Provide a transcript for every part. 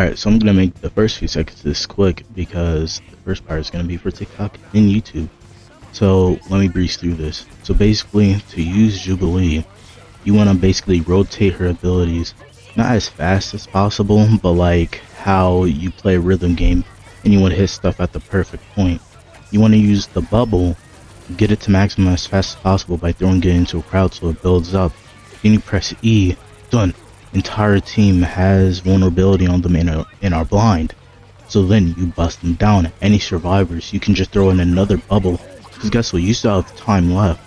Alright, so I'm gonna make the first few seconds of this quick because the first part is gonna be for TikTok and YouTube. So let me breeze through this. So basically, to use Jubilee, you wanna basically rotate her abilities not as fast as possible, but like how you play a rhythm game and you wanna hit stuff at the perfect point. You wanna use the bubble, get it to maximum as fast as possible by throwing it into a crowd so it builds up. Then you press E, done. Entire team has vulnerability on them and are blind. So then you bust them down. Any survivors, you can just throw in another bubble. Because guess what, you still have time left.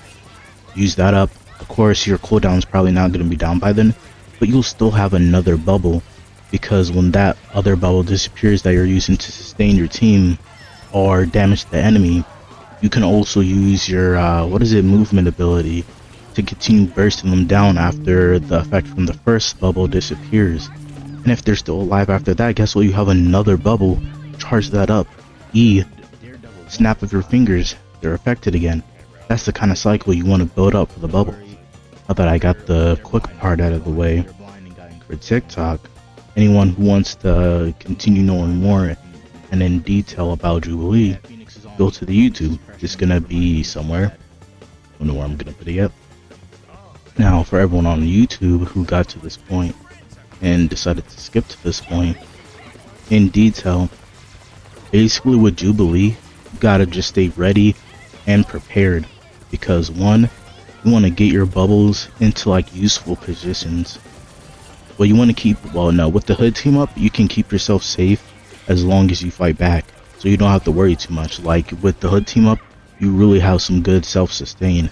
Use that up. Of course, your cooldown is probably not going to be down by then, but you'll still have another bubble. Because when that other bubble disappears that you're using to sustain your team or damage the enemy, you can also use your, movement ability to continue bursting them down after the effect from the first bubble disappears. And if they're still alive after that, guess what, you have another bubble. Charge that up. E, snap of your fingers, they're affected again. That's the kind of cycle you want to build up for the bubbles. Now that I got the quick part out of the way, for TikTok, anyone who wants to continue knowing more and in detail about Jubilee, go to the YouTube. It's gonna be somewhere. Don't know where I'm gonna put it yet. Now, for everyone on YouTube who got to this point and decided to skip to this point, in detail, basically with Jubilee, you gotta just stay ready and prepared, because one, you want to get your bubbles into like useful positions. Well, you want to keep, well no, with the hood team up, you can keep yourself safe as long as you fight back, so you don't have to worry too much. Like with the hood team up, you really have some good self-sustain.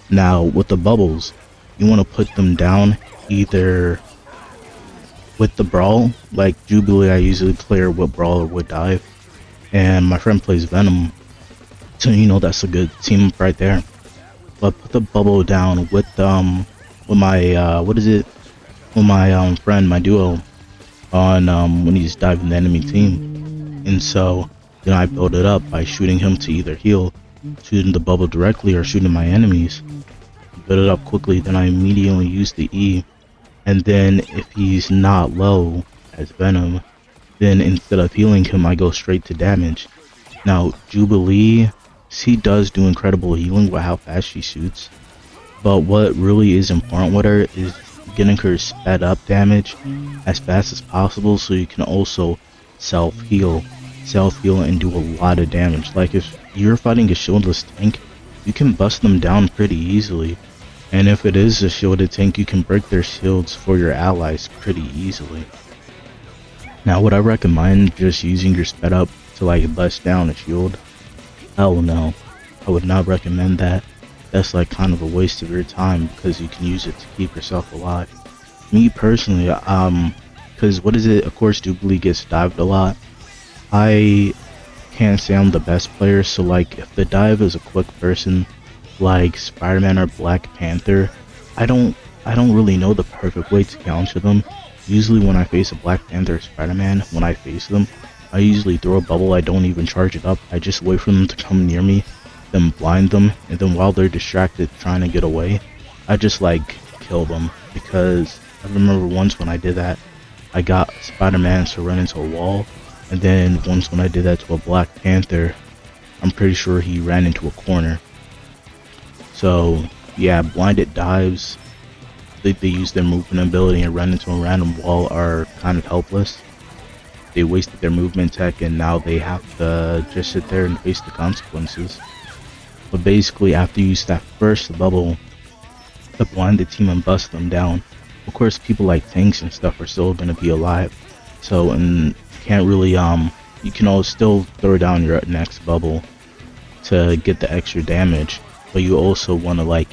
Now with the bubbles, you want to put them down either with the brawl, like Jubilee I usually play her with brawl or with dive, and my friend plays Venom, so you know that's a good team up right there. But put the bubble down with my friend, my duo, on when he's diving the enemy team. And so then I build it up by shooting him to either heal, shooting the bubble directly, or shooting my enemies. Build it up quickly, then I immediately use the E, and then if he's not low as Venom, then instead of healing him I go straight to damage. Now Jubilee, she does do incredible healing with how fast she shoots, but what really is important with her is getting her sped up damage as fast as possible so you can also self-heal and do a lot of damage. Like if you're fighting a shieldless tank, you can bust them down pretty easily. And if it is a shielded tank, you can break their shields for your allies pretty easily. Now would I recommend just using your sped up to like bust down a shield? Hell no. I would not recommend that. That's like kind of a waste of your time because you can use it to keep yourself alive. Me personally, cause of course Jubilee gets dived a lot. I can't say I'm the best player, so like if the dive is a quick person like Spider-Man or Black Panther, I don't really know the perfect way to counter them. Usually when I face a Black Panther or Spider-Man, when I face them, I usually throw a bubble. I don't even charge it up. I just wait for them to come near me, then blind them, and then while they're distracted trying to get away, I just like kill them. Because I remember once when I did that, I got Spider-Man to run into a wall, and then once when I did that to a Black Panther, I'm pretty sure he ran into a corner. So yeah, blinded dives, they use their movement ability and run into a random wall are kind of helpless. They wasted their movement tech and now they have to just sit there and face the consequences. But basically after you use that first bubble to blind the team and bust them down, of course people like tanks and stuff are still going to be alive. So and can't really you can always still throw down your next bubble to get the extra damage. But you also want to like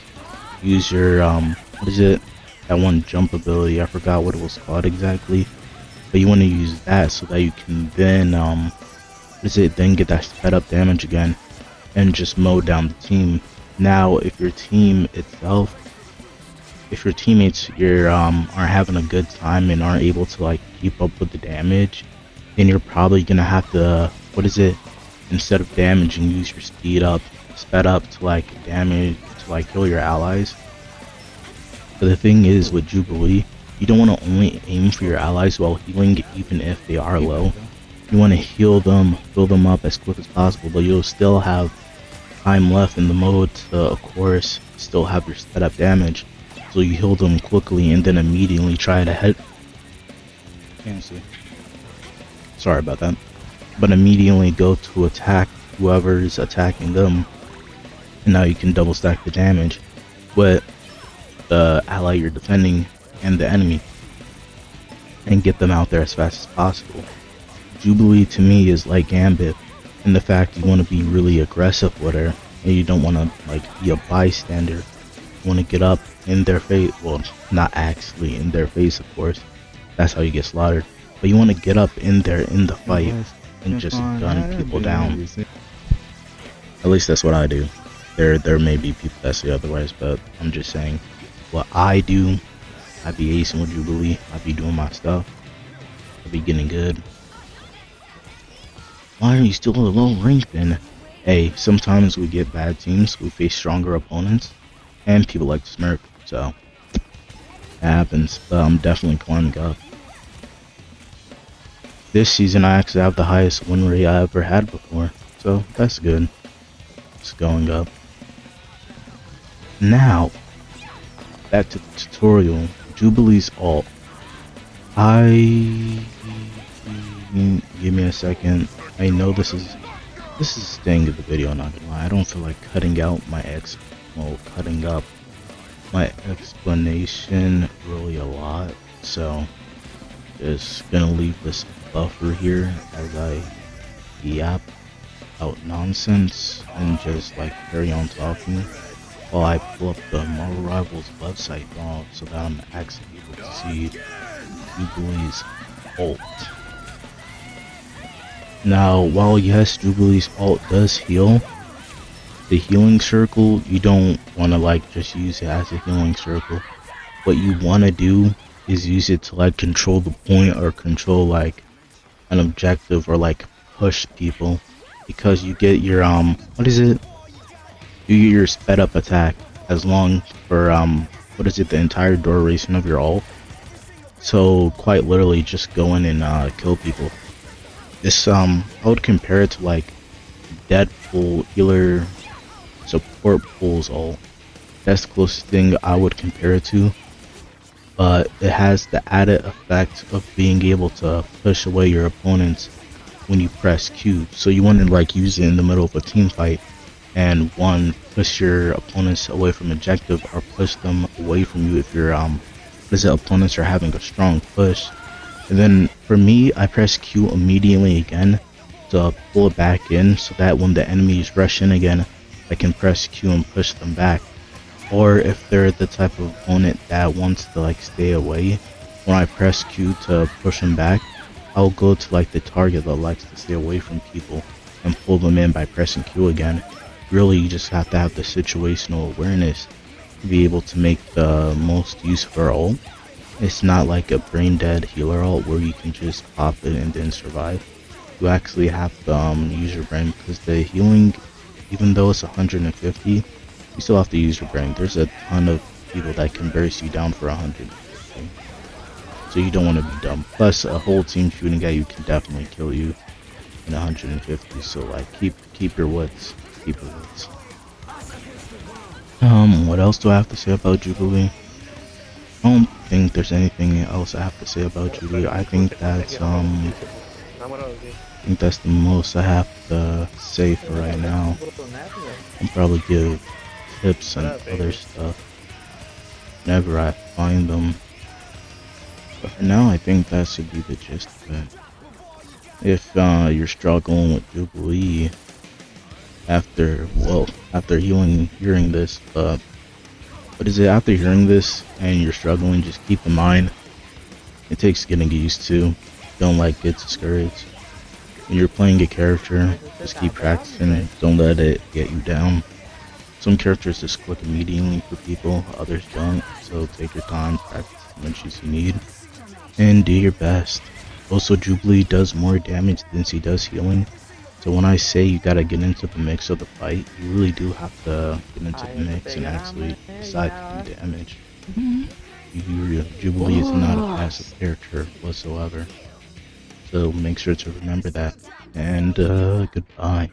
use your that one jump ability, I forgot what it was called exactly, but you want to use that so that you can then then get that sped up damage again and just mow down the team. Now if your team itself, if your teammates aren't having a good time and aren't able to like keep up with the damage, then you're probably gonna have to instead of damaging, use your sped up to like damage, to like kill your allies. But the thing is with Jubilee, you don't want to only aim for your allies while healing, even if they are low. You want to heal them, fill them up as quick as possible, but you'll still have time left in the mode to, of course, still have your sped up damage. So you heal them quickly and then immediately try to head. Can't see. Sorry about that. But immediately go to attack whoever's attacking them. And now you can double stack the damage with the ally you're defending and the enemy. And get them out there as fast as possible. Jubilee to me is like Gambit in the fact you want to be really aggressive with her. And you don't want to like be a bystander. You want to get up in their face. Well, not actually in their face, of course. That's how you get slaughtered. But you want to get up in there in the fight and just gun people down. At least that's what I do. There may be people that say otherwise, but I'm just saying what I do. I be acing with Jubilee. I be doing my stuff. I be getting good. Why are you still a low rank then? Hey, sometimes we get bad teams. We face stronger opponents, and people like to smirk. So it happens. But I'm definitely climbing up. This season I actually have the highest win rate I ever had before, so that's good. It's going up. Now, back to the tutorial. Jubilee's ult. Give me a second. I know this is staying in the video, not gonna lie. I don't feel like cutting out my cutting up my explanation really a lot, so just gonna leave this buffer here as I yap out nonsense and just like carry on talking while I pull up the Marvel Rivals website so that I'm actually able to see Jubilee's ult. Now, while yes, Jubilee's ult does heal, the healing circle, you don't want to like just use it as a healing circle. What you want to do is use it to like control the point or control like an objective or like push people, because you get your what is it? You get your sped up attack as long for what is it, the entire duration of your ult. So quite literally just go in and kill people. This I would compare it to like Deadpool healer support pulls ult. That's the closest thing I would compare it to. But it has the added effect of being able to push away your opponents when you press Q. So you want to like use it in the middle of a team fight and push your opponents away from objective or push them away from you if your opponents are having a strong push. And then for me, I press Q immediately again to pull it back in so that when the enemies rush in again, I can press Q and push them back. Or if they're the type of opponent that wants to like stay away, when I press Q to push them back, I'll go to like the target that likes to stay away from people and pull them in by pressing Q again. Really, you just have to have the situational awareness to be able to make the most use of our ult. It's not like a brain dead healer ult where you can just pop it and then survive. You actually have to use your brain, because the healing, even though it's 150, you still have to use your brain. There's a ton of people that can burst you down for 150. So you don't want to be dumb. Plus, a whole team shooting at you can definitely kill you in 150. So like, keep your wits. Keep your wits. What else do I have to say about Jubilee? I don't think there's anything else I have to say about Jubilee. I think that's the most I have to say for right now. I'll probably give tips and other stuff whenever I find them. But for now, I think that should be the gist of it. If you're struggling with Jubilee after hearing this, after hearing this and you're struggling, just keep in mind it takes getting used to. Don't like get discouraged. When you're playing a character, just keep practicing. Don't let it get you down. Some characters just click immediately for people, others don't. So take your time, practice as much as you need, and do your best. Also, Jubilee does more damage than she does healing. So when I say you gotta get into the mix of the fight, you really do have to get into the mix and actually decide to do damage. Jubilee is not a passive character whatsoever. So make sure to remember that. And goodbye.